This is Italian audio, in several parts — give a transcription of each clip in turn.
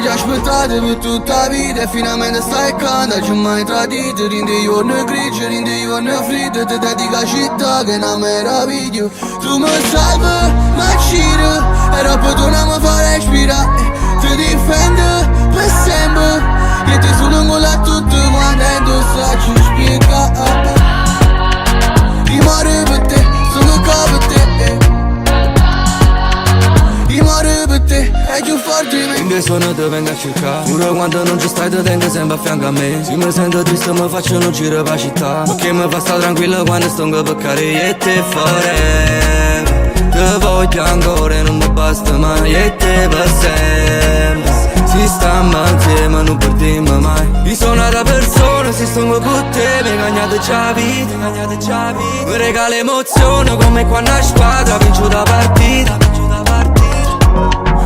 già aspettato per tutta vita e finalmente stai accanto, ci hai mai tradito. Rinde giorni grigi, rinde giorni freddi, ti dedica a città che è una meraviglia. Tu mi salvi, ma giri, e dopo tu non mi fai respirare. Ti difendo per sempre, e ti sono lungo tutto quando è indossa ci spiega. Rimane per te, sono qua per te. Rimane per te, è più forte di me. Finché sono te vengo a cercare, pure quando non ci stai te tengo sempre a fianco a me. Se mi sento triste mi faccio un giro per la città, perché mi fa stare tranquillo quando sto a peccare. E te forever, te voglio ancora e non mi basta mai. E te per sempre, si stiamo insieme non perdiamo mai. Io sono una persona, se sto con te mi ingannate già vita, mi regala emozione come quando a squadra vincio da partita.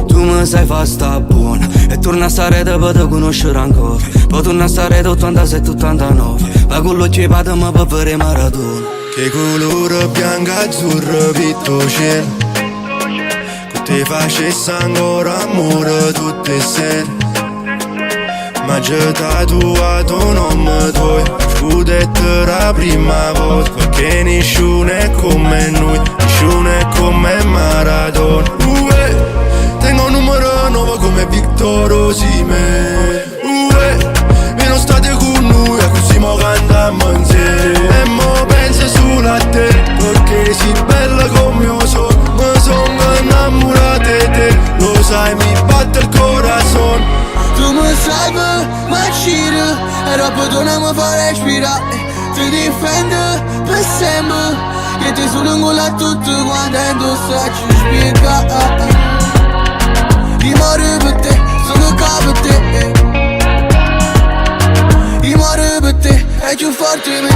Tu mi sai fa sta buona e torna a stare te per te conoscere ancora. Poi torna a stare 87-89, ma con l'occhio vado ma per vedere maratona. Che colore bianco azzurro vitto cielo, che ti facesse ancora amore tutte le sere. Ma già tatuato non mi tuoi, scudetto la prima volta, perché nessuno è come noi, nessuno è come Maradona. Tengo un numero nuovo come Victor Osimhen. Meno state con noi e così mo cantiamo insieme. E mo penso solo a te, perché sei bella come io sono. Mi sono innamorato di te, lo sai mi batte il corazon. Tu mi salvi, ma giri, e dopo tu non mi fai respirare. Ti difendo per sempre, e ti sono lungo tutto quando è indossa ci spiega. Rimane per te, sono qua per te. Rimane per te, è più forte di me.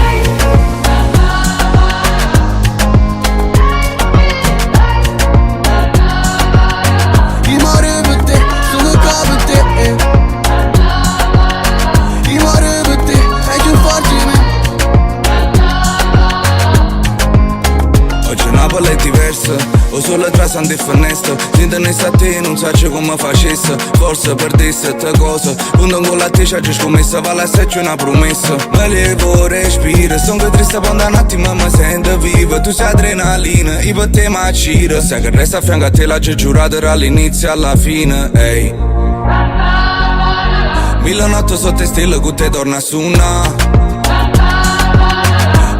Rimane per te, sono qua per te. Rimane per te, è più forte di me. Oggi Napoli è diversa, ho solo tra santi e finestre. S'interessa a te non so come facesse, forse perdesse te cosa. Quando con la te ci hai scommessa, vale a serci una promessa. Me levo, respiro, sono triste quando un attimo mi sento vivo. Tu sei adrenalina, io per te mi giro. Sai che resta a fianco a te l'ho già giurato dall'inizio alla fine, ehi. 1000 notti sotto stelle che te torna a suonare,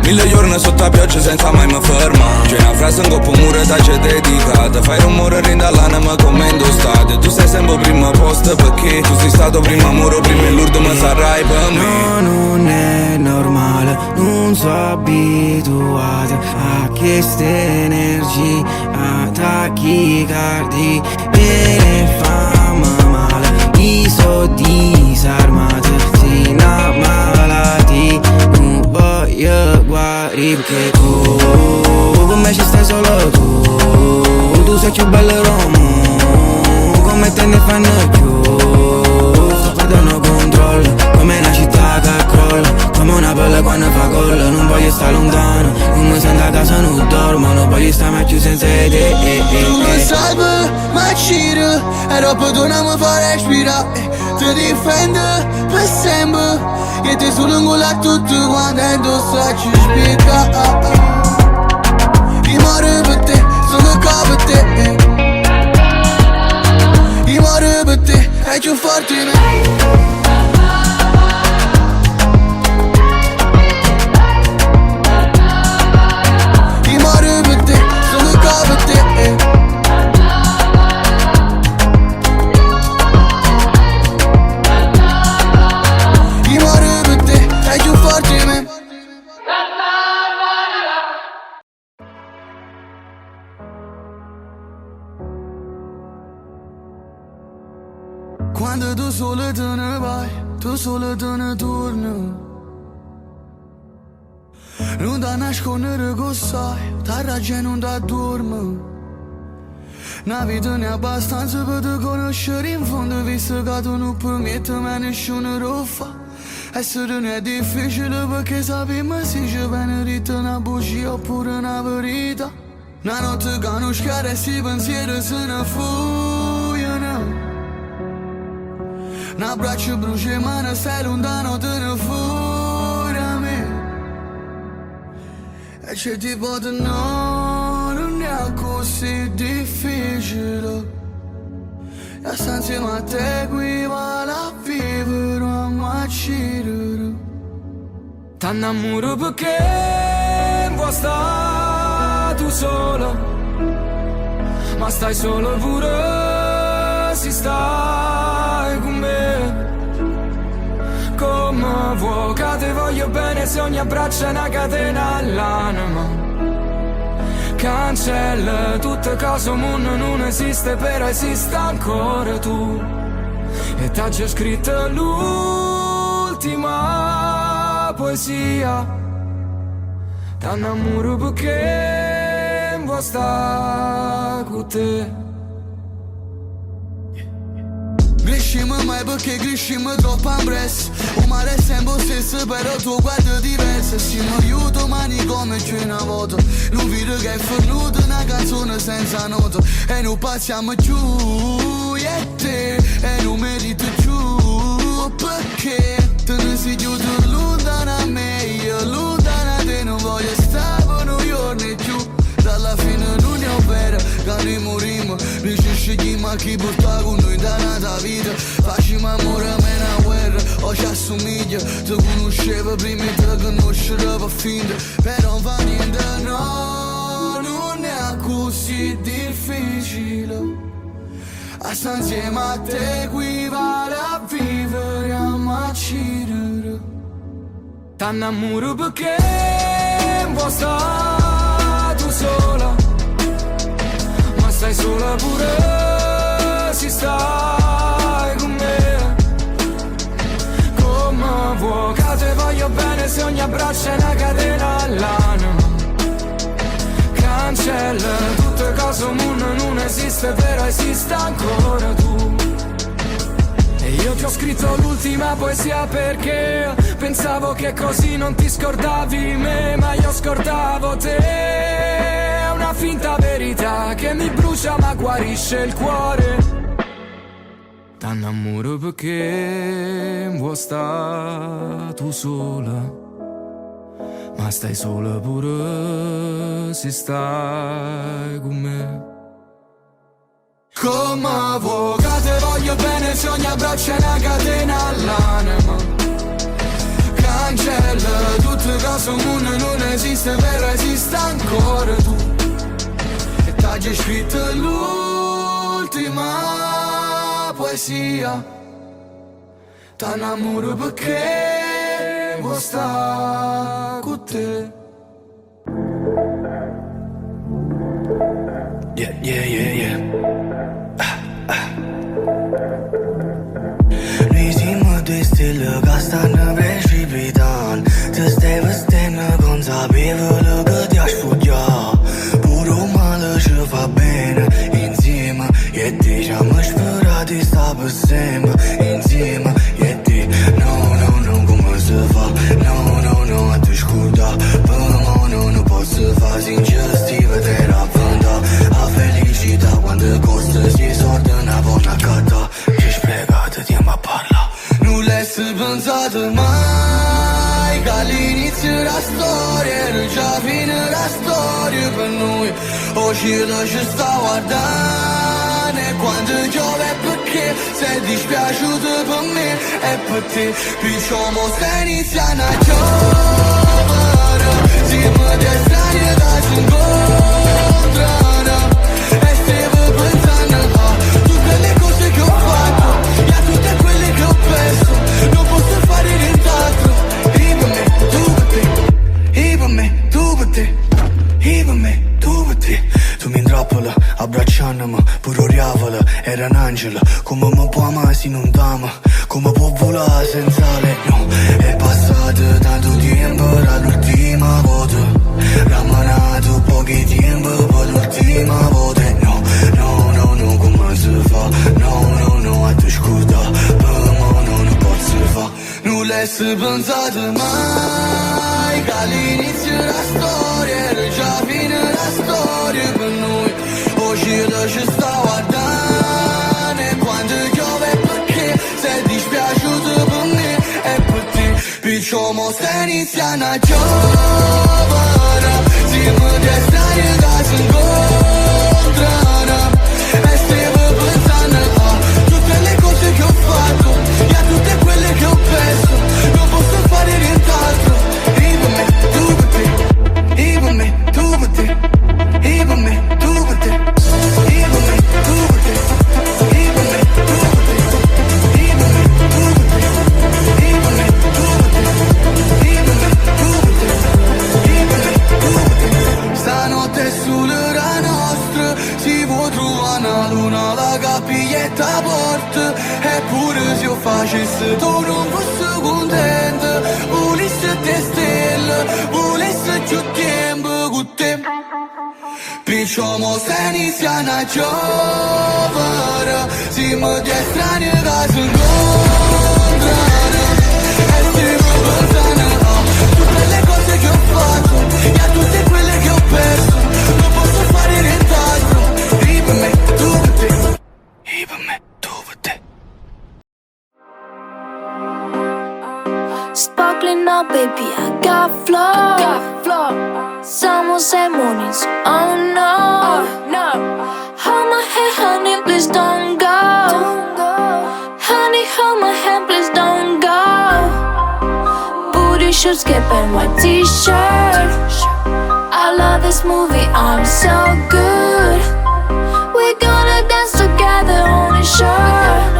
1000 giorni sotto la pioggia senza mai mi ferma. C'è una frase in coppa muro e c'è dedicata. Fai rumore rinda l'anima come indostate. Tu sei sempre primo posto perché tu sei stato primo amore, prima e l'ultimo sarai per me. No, non è normale, non sono abituato a queste energie, attacchi cardi e fammi male. Io sono disarmato, si innamorati, non voglio guarire perché tu con me ci stai solo tu sei più bello Roma, come te ne fanno più. Sto perdendo controllo, come una città che crolla, come una pelle quando fa gol. Non voglio stare lontano, non mi sento a casa, non dormo, non voglio stare mai più senza te. Tu mi salvi, ma giri, e dopo tu non mi fai respirare. Ti difendo per sempre, e ti sono lungo tutto quando è indossa ci spiega. Rimane per te, sono qua per te. Rimane per te, è più forte di me. Quando tu solo te ne vai, tu solo te ne torni. Non da nascondere che sai, terra già non da dorme. Una vita ne è abbastanza per te conoscere in fondo, visto che tu non permetti a nessuno lo fa. Essere non è difficile perché sappiamo se ci viene dita una bugia oppure una verità. Una notte che non schiara e si pensieri se ne fuggono. Un abbraccio brucia mano, stai lontano, te ne fuori a me. E c'è tipo di no, non è così difficile. E sta insieme a te qui vale a vivere a macchire. T'annamoro perché vuoi stare tu solo, ma stai solo pure se stai con me. Come vuoi che ti voglio bene se ogni abbraccio è una catena all'anima. Cancella tutte cose, un mondo non esiste, però esiste ancora tu. E t'ha già scritto l'ultima poesia. T'annamoro perché vuoi stare con te. Crescimo mai perché crescimo troppo ampresso. Un mare è sempre stesso però tuo guardo diverso. Siamo io domani come c'è una volta. Non vedo che è venuta una canzone senza nota. E non passiamo giù, io e te. E non merito giù, perché te ne sei chiuso lontano a me. Io lontano a te non voglio stare per noi giorni giù. Dalla fine non è vero, che morimo. Noi ci scegliamo a chi porta con noi da nata vita. Facciamo amore a me una guerra, o ci assomiglia. Ti conoscevo prima e te conoscerò per finta. Però non fa niente, no, non è così difficile. A stare insieme a te qui vale a vivere a macchire. T'annamoro perché vuoi stare tu sola, ma stai sola pure se stai con me. Come vuoi che ti voglio bene se ogni abbraccio è una catena all'anima. Cancella tutte cose, un mondo non esiste, però esiste ancora tu. E io ti ho scritto l'ultima poesia perché pensavo che così non ti scordavi me, ma io scordavo te. È una finta verità che mi brucia ma guarisce il cuore. T'annamoro perché vuoi stare tu sola, ma stai sola pure se stai con me. Come vuoi che te voglio bene se ogni abbraccio è una catena all'anima. Cancella tutte cose, un mondo non esiste, però esiste ancora tu. E t'ha già scritto l'ultima poesia. T'annamoro perché vuoi stare con te. Yeah, yeah, yeah, yeah. Noi siamo due stelle che stanno precipitando. Ti stai vestendo consapevole che ti hai sfoggiato. Pure un male ci fa bene insieme. E te ci siamo sperati sta per sempre insieme. E te no, no, no, come si fa? No, no, no, a te scorda. Per me non posso fare sincerità te raffronta. A felicità quando costa si sorda una buona cata. Che spiegate tempo a parlare. Non l'hai pensato mai che all'inizio la storia era già fine la storia per noi. Oggi ci sta guardando e quando piove perché sei dispiaciuto per me e per te. Diciamo se iniziano a giovere, siamo dei strani che si incontrano. E stavo pensando a tutte le cose che ho fatto e a tutte quelle che ho perso. Non posso fare nient'altro. E per me, tu per te. E per me, tu per te. E per me, tu per te. Tu mi intrappola, abbracciandomi, pure oriavola, era un angelo. Come mi può amare se non t'ama? Come può volare senza lei? No, è passato tanto tempo dall'ultima volta. Rammanato pochi tempo per l'ultima volta. No, no, no, no, come si fa? No, no, no, a te scorda. Per me non posso fa. Non l'hai pensato mai che all'inizio la storia era già fine la storia per noi. Oggi ci sta guardando e quando piove perché sei dispiaciuto Diciamo se inizia una giovane, siamo due strani che si incontrano e stiamo pensando a tutte le cose che ho fatto e a tutte quelle che ho perso. Non posso fare nient'altro. Io per me, tu per te. Io per me, tu per te. Io per me, tu per te. Io per me, tu per te. Io per me, tu per te. Io per me, tu per te. Io per me, tu per te. Io per me, tu per te. Io per me, tu per te. Stanotte sulla nostra si può trovare una luna, la capiglietta a porta. Eppure se io facessi tu non fossi contento, volessi te stelle, volessi più tempo con te. Diciamo se inizia una giovane, siamo due strani che si incontrano e stiamo pensando a tutte le cose che ho fatto e a tutte quelle che ho perso. Non posso fare nient'altro. Io per me, tu per te. Io per me, tu per te. Sparkling up, baby, I got flow. Some say mornings, oh no, hold my hand, honey, please don't go. Honey, hold my hand, please don't go. Booty shorts, skip and white t-shirt. I love this movie, I'm so good. We're gonna dance together on a shirt.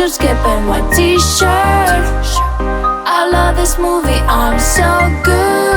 Skip and white t-shirt. I love this movie, I'm so good.